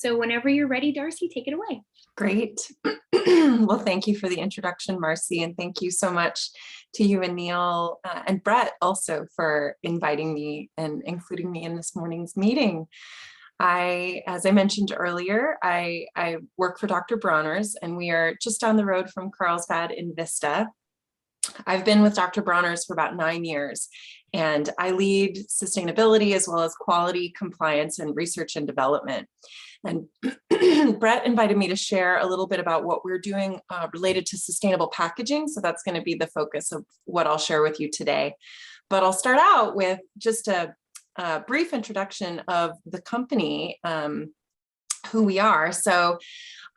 So whenever you're ready, Darcy, take it away. Great. Well, thank you for the introduction, Marcy, and thank you so much to you and Neil and Brett also for inviting me and including me in this morning's meeting. As I mentioned earlier, I work for Dr. Bronner's, and we are just down the road from Carlsbad in Vista. I've been with Dr. Bronner's for about 9 years, and I lead sustainability as well as quality, compliance, and research and development. And Brett invited me to share a little bit about what we're doing related to sustainable packaging. So that's going to be the focus of what I'll share with you today. But I'll start out with just a brief introduction of the company, who we are. So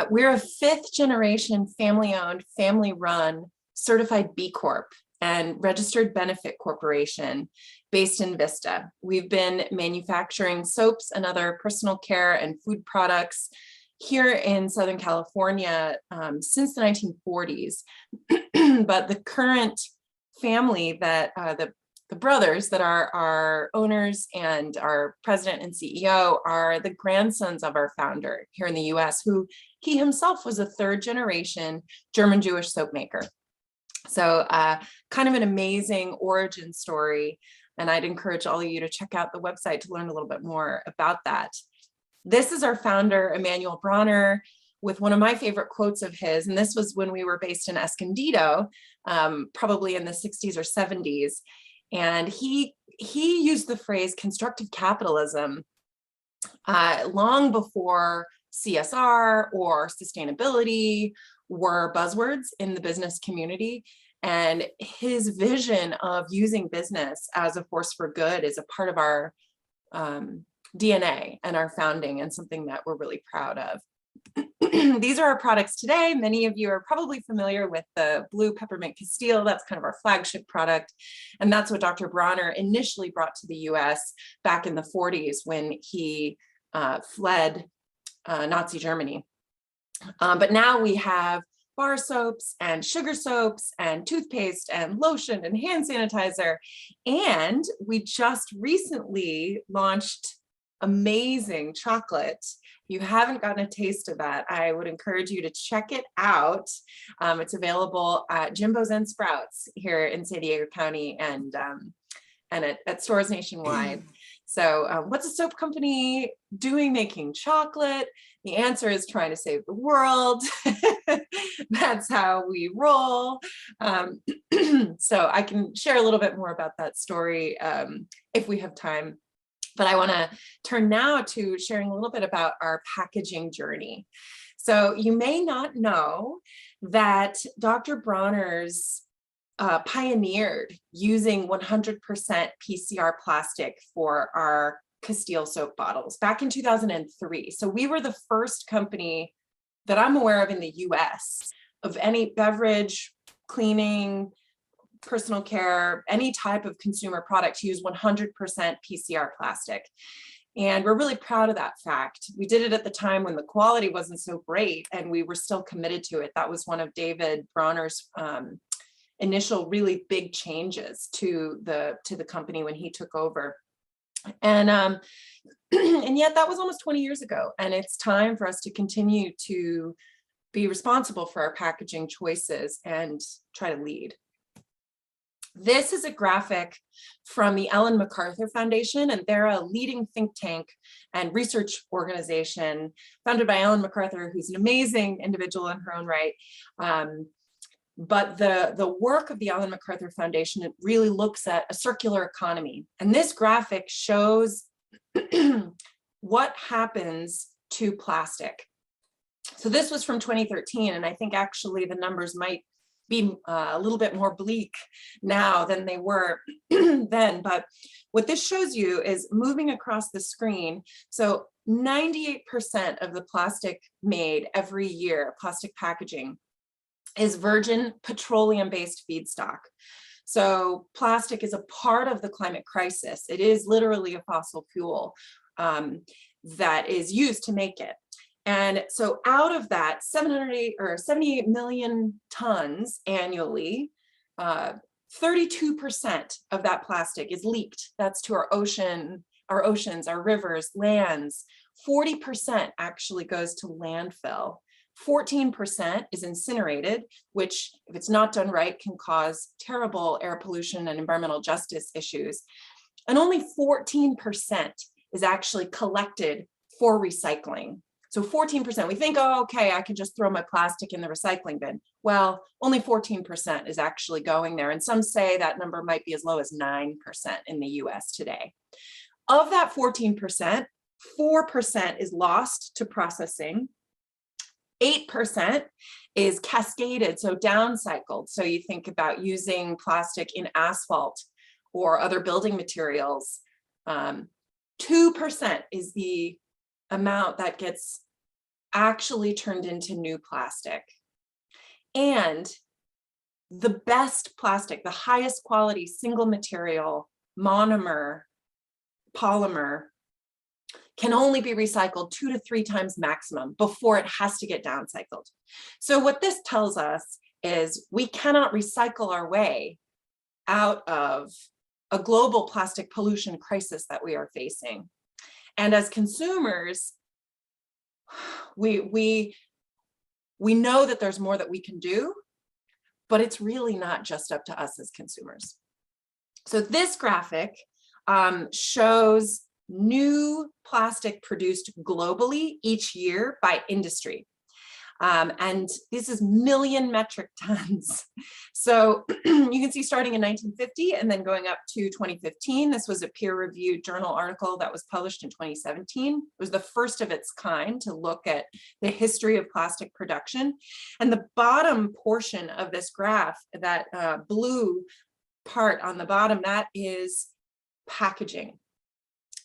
we're a 5th generation family-owned, family-run certified B Corp and registered benefit corporation based in Vista. We've been manufacturing soaps and other personal care and food products here in Southern California since the 1940s. But the current family that the brothers that are our owners and our president and CEO are the grandsons of our founder here in the US, who he himself was a 3rd generation German Jewish soap maker. So kind of an amazing origin story. And I'd encourage all of you to check out the website to learn a little bit more about that. This is our founder, Emmanuel Bronner, with one of my favorite quotes of his. And this was when we were based in Escondido, probably in the 60s or 70s. And he used the phrase constructive capitalism long before CSR or sustainability were buzzwords in the business community. And his vision of using business as a force for good is a part of our DNA and our founding, and something that we're really proud of. These are our products today. Many of you are probably familiar with the blue peppermint Castile. That's kind of our flagship product. And that's what Dr. Bronner initially brought to the US back in the 40s when he fled Nazi Germany. But now we have bar soaps and sugar soaps and toothpaste and lotion and hand sanitizer. And we just recently launched amazing chocolate. If you haven't gotten a taste of that, I would encourage you to check it out. It's available at Jimbo's and Sprouts here in San Diego County and at stores nationwide. So what's a soap company doing making chocolate? The answer is trying to save the world. That's how we roll. So I can share a little bit more about that story if we have time. But I want to turn now to sharing a little bit about our packaging journey. So you may not know that Dr. Bronner's pioneered using 100% PCR plastic for our Castile soap bottles back in 2003. So we were the first company that I'm aware of in the US of any beverage, cleaning, personal care, any type of consumer product to use 100% PCR plastic. And we're really proud of that fact. We did it at the time when the quality wasn't so great, and we were still committed to it. That was one of David Bronner's initial really big changes to the company when he took over. And yet that was almost 20 years ago. And it's time for us to continue to be responsible for our packaging choices and try to lead. This is a graphic from the Ellen MacArthur Foundation, and they're a leading think tank and research organization founded by Ellen MacArthur, who's an amazing individual in her own right. But the work of the Ellen MacArthur Foundation, it really looks at a circular economy. And this graphic shows what happens to plastic. So this was from 2013, and I think actually the numbers might be a little bit more bleak now than they were then. But what this shows you is moving across the screen. So 98% of the plastic made every year, plastic packaging, is virgin petroleum-based feedstock. So plastic is a part of the climate crisis. It is literally a fossil fuel that is used to make it. And so out of that 78 million tons annually, 32% of that plastic is leaked. That's to our ocean our oceans, our rivers, lands. 40% actually goes to landfill. 14% is incinerated, which, if it's not done right, can cause terrible air pollution and environmental justice issues. And only 14% is actually collected for recycling. So 14%, we think, oh, okay, I can just throw my plastic in the recycling bin. Well, only 14% is actually going there. And some say that number might be as low as 9% in the US today. Of that 14%, 4% is lost to processing. 8% is cascaded, so downcycled. So you think about using plastic in asphalt or other building materials. 2% is the amount that gets actually turned into new plastic. And the best plastic, the highest quality single material, monomer, polymer, can only be recycled 2 to 3 times maximum before it has to get downcycled. So what this tells us is we cannot recycle our way out of a global plastic pollution crisis that we are facing. And as consumers, we know that there's more that we can do, but it's really not just up to us as consumers. So this graphic shows new plastic produced globally each year by industry. And this is million metric tons. So you can see starting in 1950 and then going up to 2015, this was a peer-reviewed journal article that was published in 2017. It was the first of its kind to look at the history of plastic production. And the bottom portion of this graph, that blue part on the bottom, that is packaging.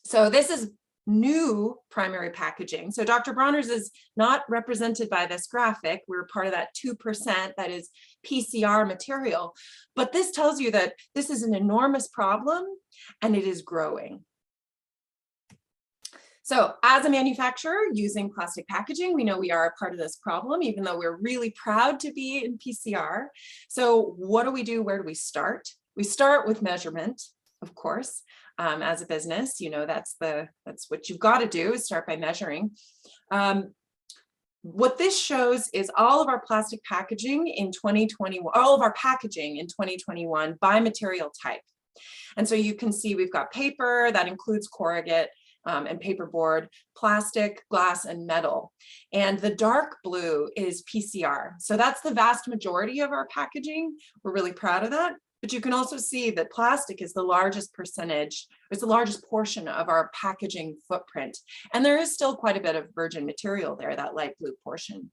So this is new primary packaging. So Dr. Bronner's is not represented by this graphic. We're part of that 2% that is PCR material. But this tells you that this is an enormous problem and it is growing. So as a manufacturer using plastic packaging, we know we are a part of this problem, even though we're really proud to be in PCR. So what do we do? Where do we start? We start with measurement, of course. As a business, you know, that's what you've got to do, is start by measuring. What this shows is all of our plastic packaging in 2021, all of our packaging in 2021 by material type. And so you can see we've got paper, that includes corrugate and paperboard, plastic, glass, and metal. And the dark blue is PCR. So that's the vast majority of our packaging. We're really proud of that. But you can also see that plastic is the largest percentage, it's the largest portion of our packaging footprint. And there is still quite a bit of virgin material there, that light blue portion.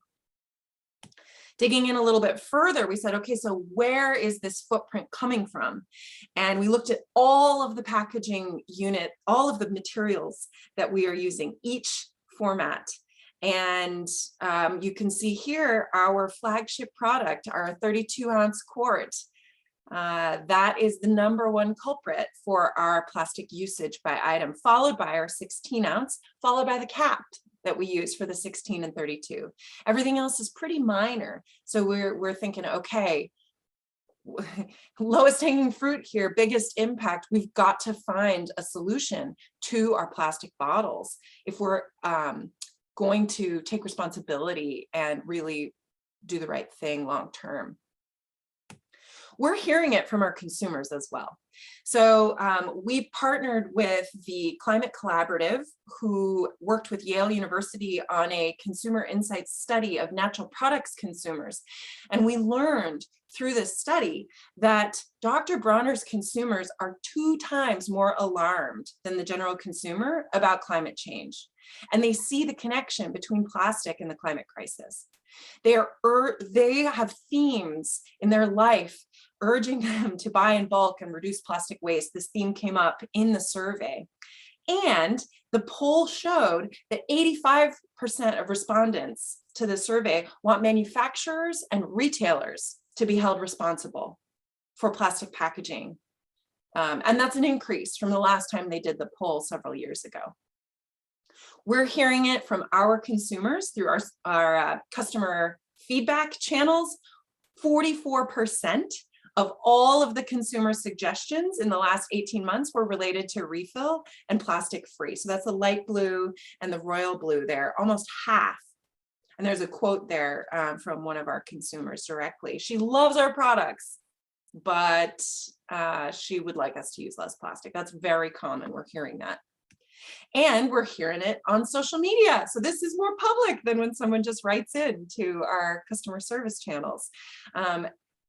Digging in a little bit further, we said, okay, so where is this footprint coming from? And we looked at all of the packaging unit, all of the materials that we are using, each format. And you can see here our flagship product, our 32-ounce quart. That is the #1 culprit for our plastic usage by item, followed by our 16-ounce, followed by the cap that we use for the 16 and 32. Everything else is pretty minor. So we're thinking, okay, lowest hanging fruit here, biggest impact. We've got to find a solution to our plastic bottles if we're going to take responsibility and really do the right thing long term. We're hearing it from our consumers as well. So we partnered with the Climate Collaborative, who worked with Yale University on a consumer insights study of natural products consumers. And we learned through this study that Dr. Bronner's consumers are 2 times more alarmed than the general consumer about climate change. And they see the connection between plastic and the climate crisis. They have themes in their life urging them to buy in bulk and reduce plastic waste. This theme came up in the survey. And the poll showed that 85% of respondents to the survey want manufacturers and retailers to be held responsible for plastic packaging. And that's an increase from the last time they did the poll several years ago. We're hearing it from our consumers through our customer feedback channels. 44% of all of the consumer suggestions in the last 18 months were related to refill and plastic free. So that's the light blue and the royal blue there, almost half. And there's a quote there from one of our consumers directly. She loves our products, but she would like us to use less plastic. That's very common. We're hearing that. And we're hearing it on social media. So this is more public than when someone just writes in to our customer service channels.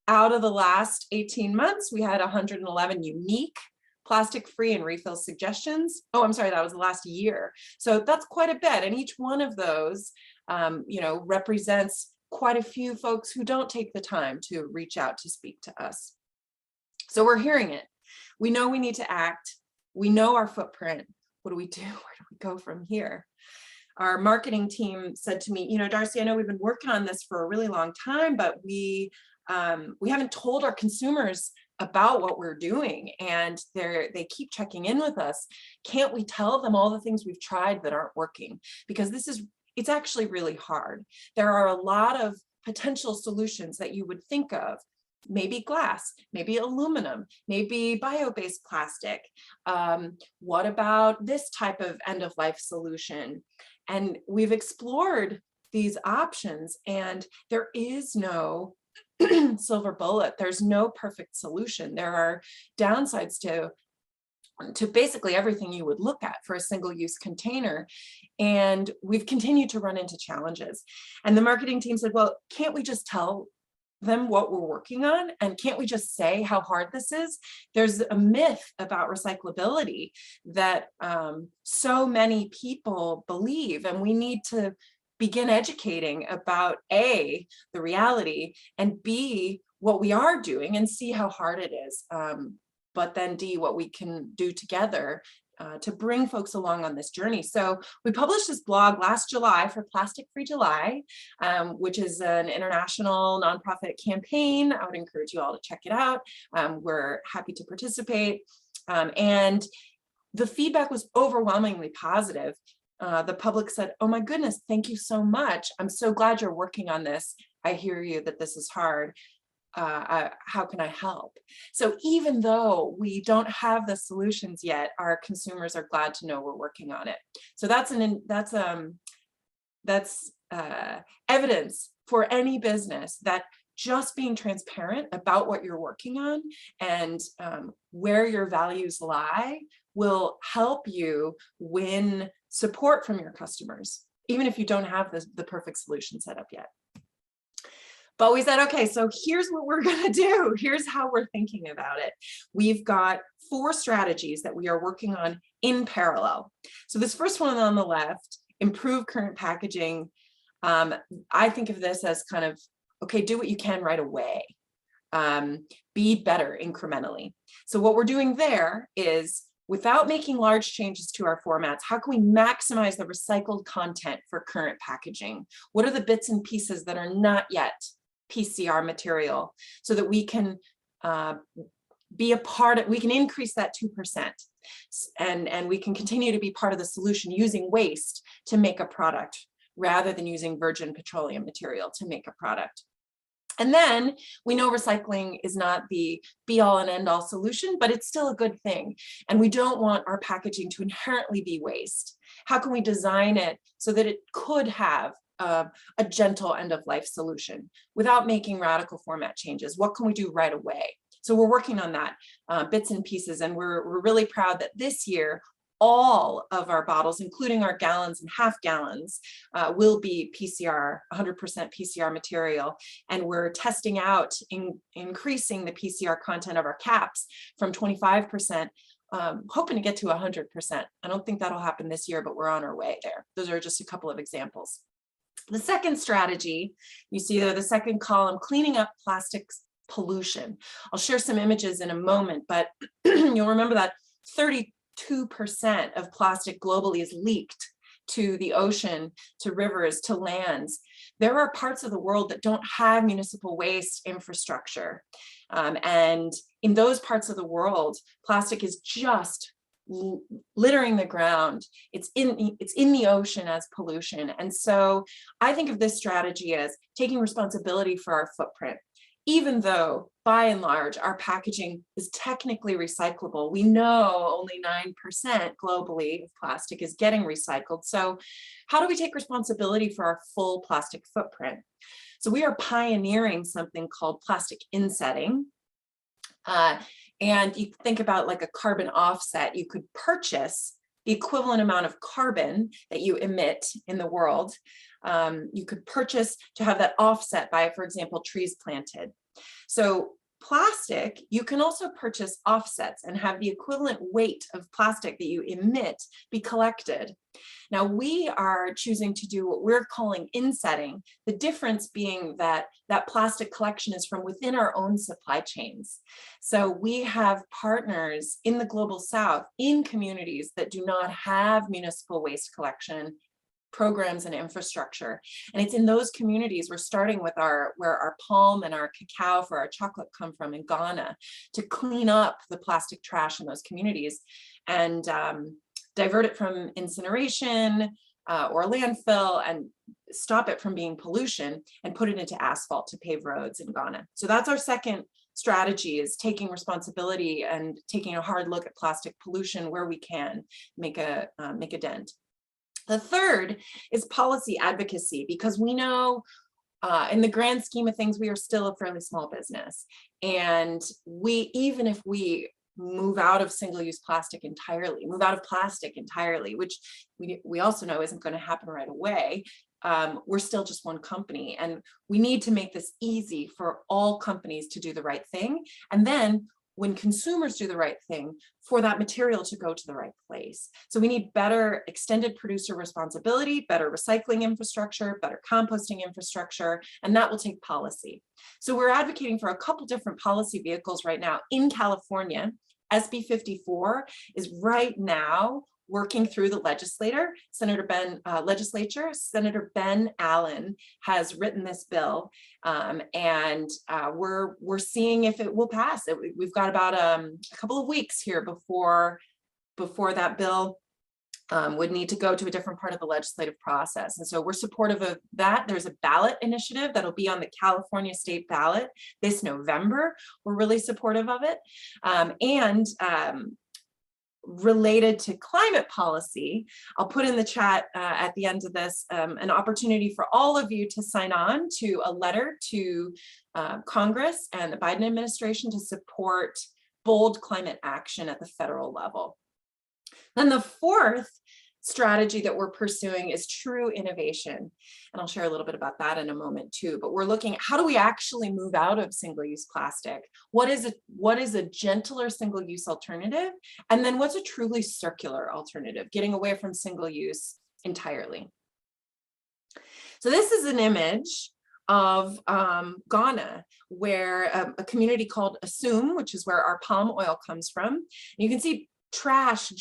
Out of the last 18 months, we had 111 unique plastic-free and refill suggestions. Oh, I'm sorry, that was the last year. So that's quite a bit. And each one of those, represents quite a few folks who don't take the time to reach out to speak to us. So we're hearing it. We know we need to act. We know our footprint. What do we do? Where do we go from here? Our marketing team said to me, Darcy, I know we've been working on this for a really long time, but we haven't told our consumers about what we're doing, and they keep checking in with us. Can't we tell them all the things we've tried that aren't working? Because it's actually really hard. There are a lot of potential solutions that you would think of. Maybe glass, maybe aluminum, maybe bio-based plastic. What about this type of end-of-life solution? And we've explored these options, and there is no silver bullet. There's no perfect solution. There are downsides to basically everything you would look at for a single-use container. And we've continued to run into challenges. And the marketing team said, well, can't we just tell them what we're working on? And can't we just say how hard this is? There's a myth about recyclability that so many people believe, and we need to begin educating about A, the reality, and B, what we are doing, and see how hard it is. But then D, what we can do together to bring folks along on this journey. So we published this blog last July for Plastic Free July, which is an international nonprofit campaign. I would encourage you all to check it out. We're happy to participate. And the feedback was overwhelmingly positive. The public said, oh my goodness, thank you so much. I'm so glad you're working on this. I hear you that this is hard. How can I help? So even though we don't have the solutions yet, our consumers are glad to know we're working on it. So that's evidence for any business that just being transparent about what you're working on and where your values lie will help you win support from your customers, even if you don't have the perfect solution set up yet. But we said, okay, so here's what we're gonna do. Here's how we're thinking about it. We've got 4 strategies that we are working on in parallel. So this first one on the left, improve current packaging. I think of this as kind of, okay, do what you can right away. Be better incrementally. So what we're doing there is, without making large changes to our formats, how can we maximize the recycled content for current packaging? What are the bits and pieces that are not yet PCR material, so that we can be a part of, we can increase that 2%, and we can continue to be part of the solution using waste to make a product rather than using virgin petroleum material to make a product. And then we know recycling is not the be all and end all solution, but it's still a good thing. And we don't want our packaging to inherently be waste. How can we design it so that it could have a gentle end of life solution without making radical format changes? What can we do right away? So we're working on that, bits and pieces, and we're really proud that this year, all of our bottles, including our gallons and half gallons, will be PCR, 100% PCR material. And we're testing out increasing the PCR content of our caps from 25%, hoping to get to 100%. I don't think that'll happen this year, but we're on our way there. Those are just a couple of examples. The second strategy, you see there, the second column, cleaning up plastics pollution. I'll share some images in a moment, but you'll remember that 32% of plastic globally is leaked to the ocean, to rivers, to lands. There are parts of the world that don't have municipal waste infrastructure. And in those parts of the world, plastic is just littering the ground. It's in the ocean as pollution. And so I think of this strategy as taking responsibility for our footprint. even though by and large our packaging is technically recyclable, we know only 9% globally of plastic is getting recycled. So how do we take responsibility for our full plastic footprint? So we are pioneering something called plastic insetting. And you think about like a carbon offset. You could purchase the equivalent amount of carbon that you emit in the world. You could purchase to have that offset by, for example, trees planted. So plastic, you can also purchase offsets and have the equivalent weight of plastic that you emit be collected. Now we are choosing to do what we're calling insetting, the difference being that that plastic collection is from within our own supply chains. So we have partners in the global south in communities that do not have municipal waste collection programs and infrastructure. And it's in those communities, we're starting with where our palm and our cacao for our chocolate come from in Ghana, to clean up the plastic trash in those communities and divert it from incineration or landfill and stop it from being pollution and put it into asphalt to pave roads in Ghana. So that's our second strategy, is taking responsibility and taking a hard look at plastic pollution where we can make a dent. The third is policy advocacy, because we know in the grand scheme of things, we are still a fairly small business. And even if we move out of single-use plastic entirely, move out of plastic entirely, which we also know isn't going to happen right away, we're still just one company. And we need to make this easy for all companies to do the right thing. And then when consumers do the right thing, for that material to go to the right place. So we need better extended producer responsibility, better recycling infrastructure, better composting infrastructure, and that will take policy. So we're advocating for a couple different policy vehicles right now in California. SB 54 is right now working through the legislature. Senator Ben Allen has written this bill, and we're seeing if it will pass. We've got about a couple of weeks here before that bill would need to go to a different part of the legislative process. And so we're supportive of that. There's a ballot initiative that'll be on the California state ballot this November. We're really supportive of it. Related to climate policy, I'll put in the chat at the end of this an opportunity for all of you to sign on to a letter to Congress and the Biden administration to support bold climate action at the federal level. Then the fourth strategy that we're pursuing is true innovation. And I'll share a little bit about that in a moment too, but we're looking at how do we actually move out of single-use plastic? What is a gentler single-use alternative? And then what's a truly circular alternative, getting away from single-use entirely? So this is an image of Ghana, where a community called Assume, which is where our palm oil comes from. And you can see trash,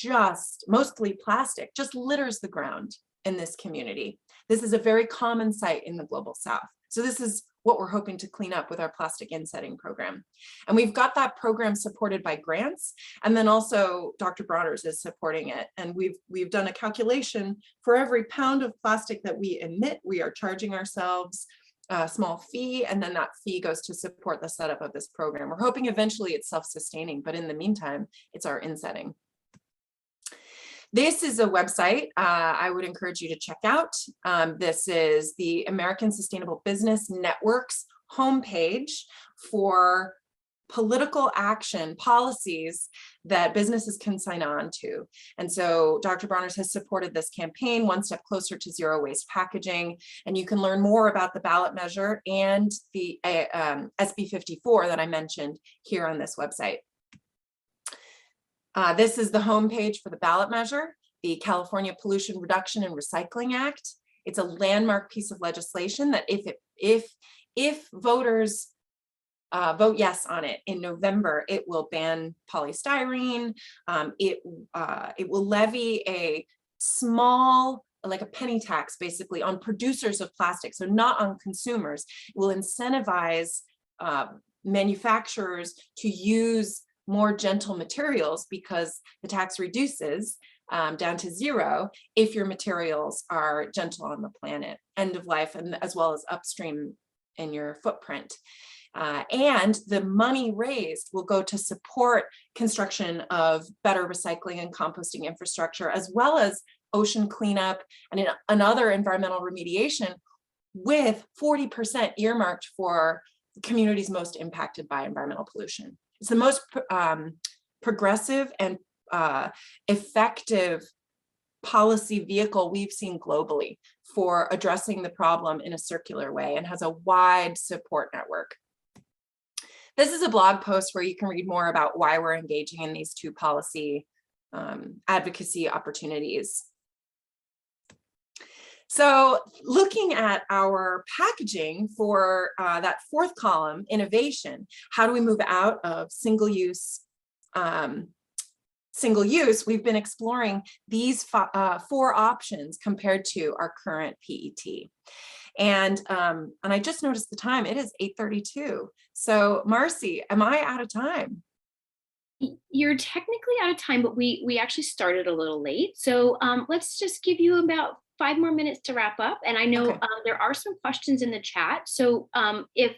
mostly plastic, just litters the ground in this community. This is a very common sight in the global south. So this is what we're hoping to clean up with our plastic insetting program. And we've got that program supported by grants, and then also Dr. Bronner is supporting it. And we've done a calculation for every pound of plastic that we emit, we are charging ourselves a small fee, and then that fee goes to support the setup of this program. We're hoping eventually it's self-sustaining, but in the meantime, it's our insetting. This is a website I would encourage you to check out. This is the American Sustainable Business Network's homepage for political action policies that businesses can sign on to. And so Dr. Bronner has supported this campaign, One Step Closer to Zero Waste Packaging. And you can learn more about the ballot measure and the SB 54 that I mentioned here on this website. This is the homepage for the ballot measure, the California Pollution Reduction and Recycling Act. It's a landmark piece of legislation that if voters vote yes on it in November, it will ban polystyrene. It will levy a small, like a penny tax, basically, on producers of plastic, so not on consumers. It will incentivize manufacturers to use more gentle materials, because the tax reduces down to zero if your materials are gentle on the planet, end of life, and as well as upstream in your footprint. And the money raised will go to support construction of better recycling and composting infrastructure, as well as ocean cleanup and another environmental remediation, with 40% earmarked for communities most impacted by environmental pollution. It's the most progressive and effective policy vehicle we've seen globally for addressing the problem in a circular way, and has a wide support network. This is a blog post where you can read more about why we're engaging in these two policy advocacy opportunities. So looking at our packaging for that fourth column, innovation, how do we move out of single use? We've been exploring these four options compared to our current PET. And I just noticed the time, it is 8:32. So Marcy, am I out of time? You're technically out of time, but we actually started a little late. So let's just give you about 5 more minutes to wrap up. And I know Okay. there are some questions in the chat. So if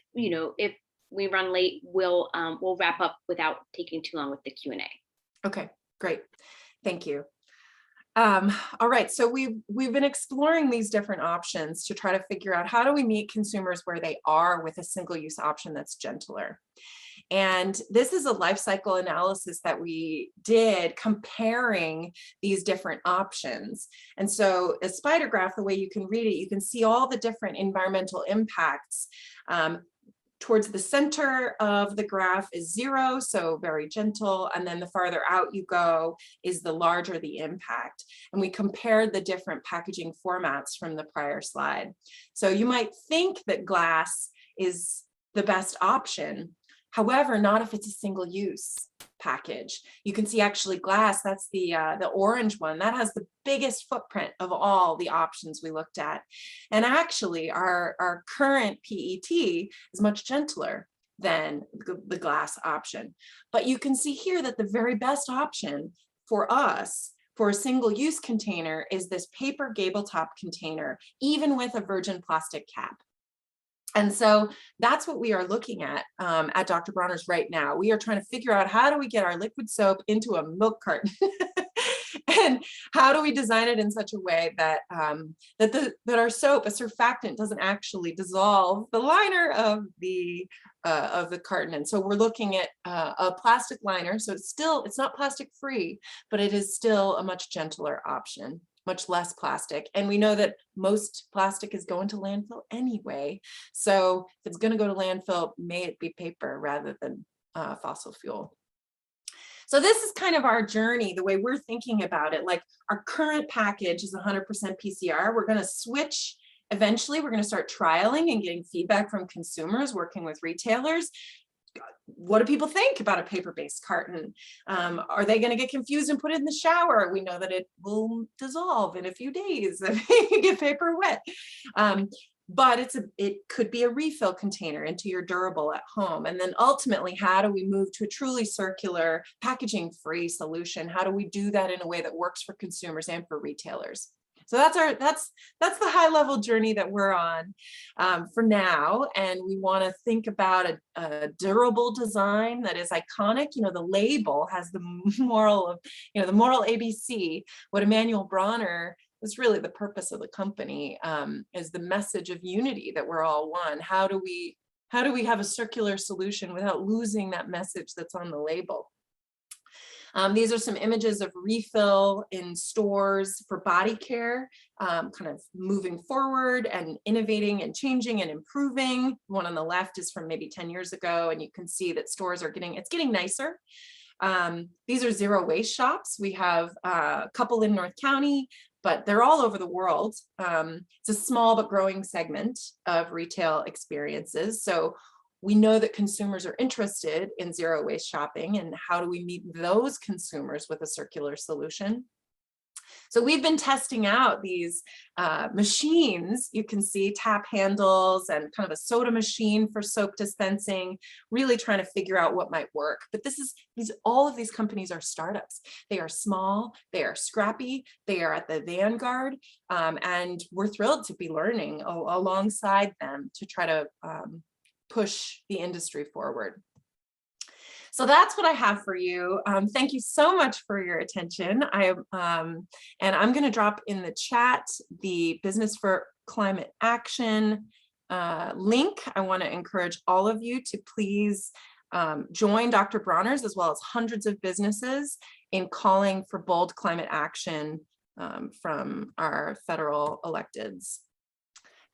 we run late, we'll wrap up without taking too long with the Q&A. Okay, great. Thank you. All right, so we've been exploring these different options to try to figure out how do we meet consumers where they are with a single-use option that's gentler. And this is a life cycle analysis that we did comparing these different options. And so a spider graph, the way you can read it, you can see all the different environmental impacts. Towards the center of the graph is 0, so very gentle, and then the farther out you go is the larger the impact. And we compared the different packaging formats from the prior slide. So you might think that glass is the best option. However, not if it's a single-use package. You can see actually glass, that's the orange one, that has the biggest footprint of all the options we looked at. And actually our current PET is much gentler than the glass option. But you can see here that the very best option for us for a single-use container is this paper gable top container, even with a virgin plastic cap. And so that's what we are looking at Dr. Bronner's right now. We are trying to figure out how do we get our liquid soap into a milk carton and how do we design it in such a way that that our soap, a surfactant, doesn't actually dissolve the liner of the carton. And so we're looking at a plastic liner. So it's not plastic free, but it is still a much gentler option, much less plastic. And we know that most plastic is going to landfill anyway. So if it's going to go to landfill, may it be paper rather than fossil fuel. So this is kind of our journey, the way we're thinking about it. Like our current package is 100% PCR. We're going to switch. Eventually, we're going to start trialing and getting feedback from consumers, working with retailers. What do people think about a paper-based carton? Are they going to get confused and put it in the shower? We know that it will dissolve in a few days if you get paper wet. But it could be a refill container into your durable at home. And then ultimately, how do we move to a truly circular, packaging-free solution? How do we do that in a way that works for consumers and for retailers? So that's the high level journey that we're on for now. And we want to think about a durable design that is iconic. You know, the label has the moral of, the moral ABC. What Emmanuel Bronner was really the purpose of the company, is the message of unity, that we're all one. How do we have a circular solution without losing that message that's on the label? These are some images of refill in stores for body care, kind of moving forward and innovating and changing and improving. One on the left is from maybe 10 years ago, and you can see that stores are getting nicer. These are zero waste shops. We have a couple in North County, but they're all over the world. It's a small but growing segment of retail experiences. So we know that consumers are interested in zero waste shopping, and how do we meet those consumers with a circular solution? So we've been testing out these machines. You can see tap handles and kind of a soda machine for soap dispensing, really trying to figure out what might work. But all of these companies are startups. They are small, they are scrappy, they are at the vanguard, and we're thrilled to be learning alongside them to try to push the industry forward. So that's what I have for you. Thank you so much for your attention. And I'm going to drop in the chat the Business for Climate Action link. I want to encourage all of you to please join Dr. Bronner's, as well as hundreds of businesses, in calling for bold climate action from our federal electeds.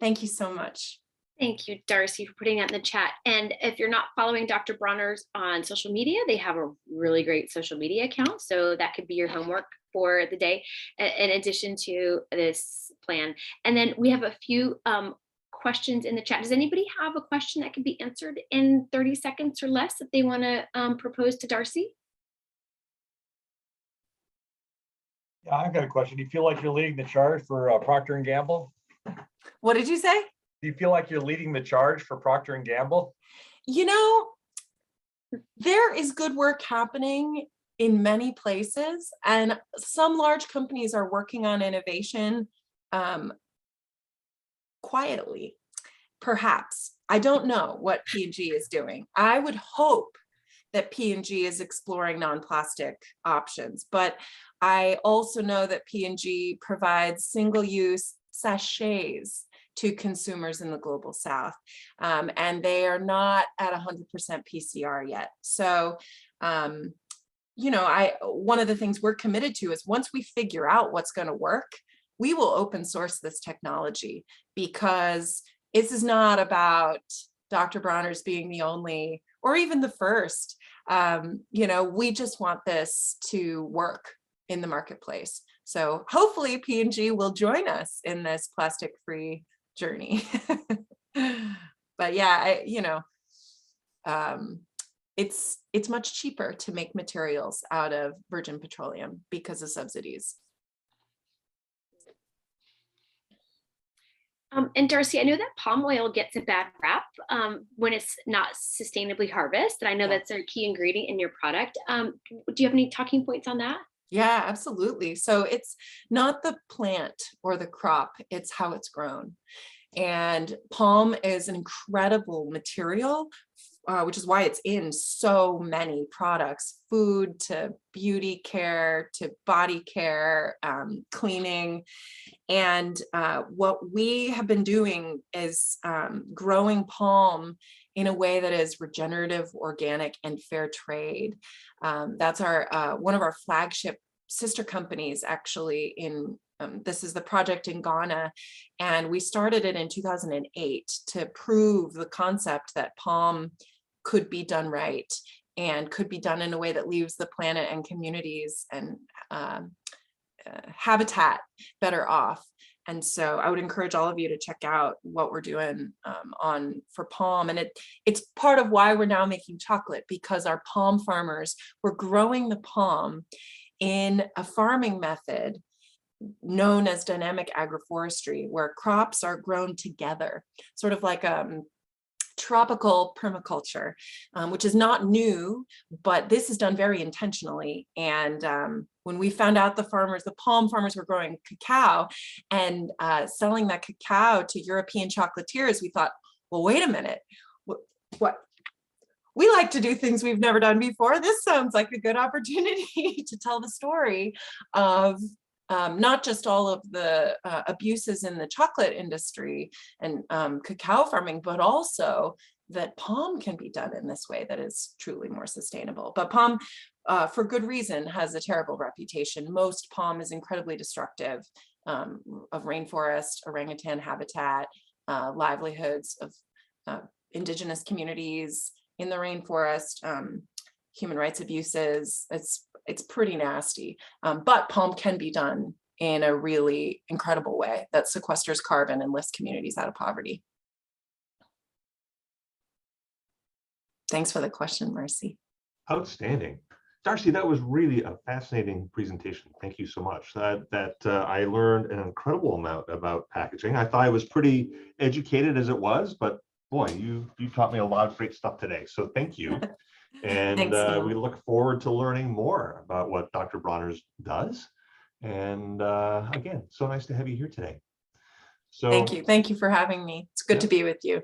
Thank you so much. Thank you, Darcy, for putting that in the chat. And if you're not following Dr. Bronner's on social media, they have a really great social media account. So that could be your homework for the day, in addition to this plan. And then we have a few questions in the chat. Does anybody have a question that can be answered in 30 seconds or less that they want to propose to Darcy? Yeah, I've got a question. Do you feel like you're leading the charge for Procter & Gamble? What did you say? Do you feel like you're leading the charge for Procter & Gamble? You know, there is good work happening in many places, and some large companies are working on innovation quietly, perhaps. I don't know what P&G is doing. I would hope that P&G is exploring non-plastic options, but I also know that P&G provides single-use sachets to consumers in the global South, and they are not at 100% PCR yet. So, you know, one of the things we're committed to is, once we figure out what's going to work, we will open source this technology, because this is not about Dr. Bronner's being the only or even the first. You know, we just want this to work in the marketplace. So hopefully P&G will join us in this plastic-free journey. But yeah, you know, it's much cheaper to make materials out of virgin petroleum because of subsidies. And Darcy, I know that palm oil gets a bad rap when it's not sustainably harvested. I know that's a key ingredient in your product. Do you have any talking points on that? Yeah, absolutely. So it's not the plant or the crop, it's how it's grown. And palm is an incredible material, which is why it's in so many products, food to beauty care to body care, cleaning. And what we have been doing is growing palm in a way that is regenerative, organic, and fair trade. That's our one of our flagship sister companies, actually. This is the project in Ghana, and we started it in 2008 to prove the concept that palm could be done right and could be done in a way that leaves the planet and communities and habitat better off. And so I would encourage all of you to check out what we're doing for palm. And it's part of why we're now making chocolate, because our palm farmers were growing the palm in a farming method known as dynamic agroforestry, where crops are grown together, sort of like tropical permaculture, which is not new, but this is done very intentionally. And when we found out the palm farmers were growing cacao and selling that cacao to European chocolatiers, we thought, well, wait a minute, what? We like to do things we've never done before. This sounds like a good opportunity to tell the story of not just all of the abuses in the chocolate industry and cacao farming, but also that palm can be done in this way that is truly more sustainable. But palm, for good reason, has a terrible reputation. Most palm is incredibly destructive of rainforest, orangutan habitat, livelihoods of indigenous communities in the rainforest, human rights abuses. It's pretty nasty, but palm can be done in a really incredible way that sequesters carbon and lifts communities out of poverty. Thanks for the question, Marcy. Outstanding. Darcy, that was really a fascinating presentation. Thank you so much. I learned an incredible amount about packaging. I thought I was pretty educated as it was, but boy, you taught me a lot of great stuff today. So thank you. And Thanks, we look forward to learning more about what Dr. Bronner's does. And again, so nice to have you here today. So thank you for having me. It's good to be with you.